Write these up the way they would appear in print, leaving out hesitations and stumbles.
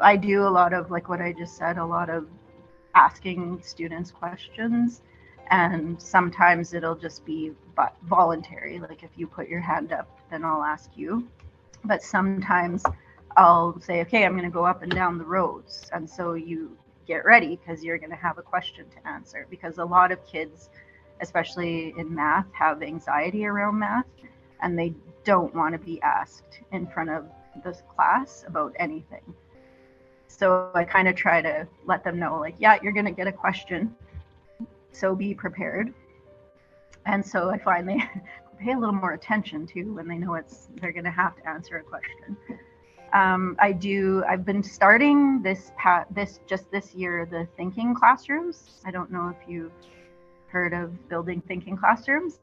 I do a lot of like what I just said, a lot of asking students questions, and sometimes it'll just be voluntary. Like if you put your hand up, then I'll ask you. But sometimes I'll say, okay, I'm going to go up and down the roads. And so you get ready because you're going to have a question to answer. Because a lot of kids, especially in math, have anxiety around math, and they don't want to be asked in front of this class about anything. So I kind of try to let them know, like, yeah, you're going to get a question, so be prepared. And so I find they pay a little more attention too when they know they're going to have to answer a question. I've been starting this year, the thinking classrooms. I don't know if you've heard of building thinking classrooms,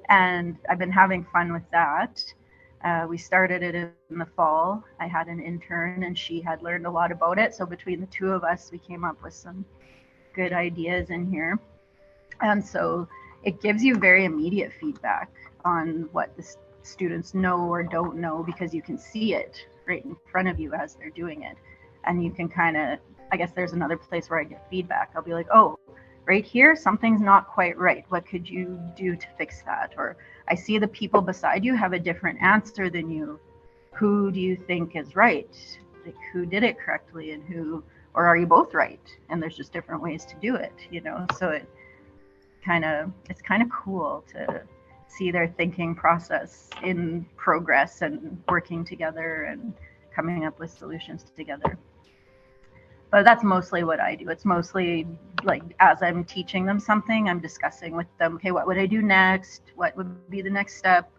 and I've been having fun with that. We started it in the fall. I had an intern and she had learned a lot about it. So between the two of us, we came up with some good ideas in here. And so it gives you very immediate feedback on what the students know or don't know, because you can see it right in front of you as they're doing it. And you can kind of, I guess there's another place where I get feedback. I'll be like, oh, right here, something's not quite right. What could you do to fix that? Or I see the people beside you have a different answer than you. Who do you think is right? Like, who did it correctly, and who, or are you both right? And there's just different ways to do it, you know? So it's kind of cool to see their thinking process in progress and working together and coming up with solutions together. But that's mostly what I do. It's mostly like as I'm teaching them something, I'm discussing with them, okay, what would I do next? What would be the next step?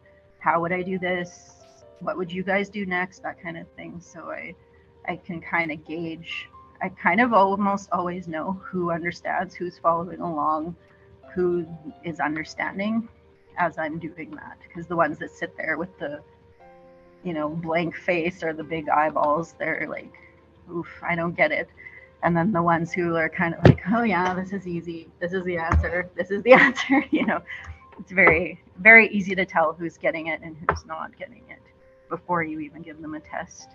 How would I do this? What would you guys do next? That kind of thing. So I can kind of gauge. I kind of almost always know who understands, who's following along, who is understanding as I'm doing that. Because the ones that sit there with the, blank face or the big eyeballs, they're like, oof, I don't get it. And then the ones who are kind of like, oh yeah, this is easy. This is the answer. This is the answer. It's very, very easy to tell who's getting it and who's not getting it before you even give them a test.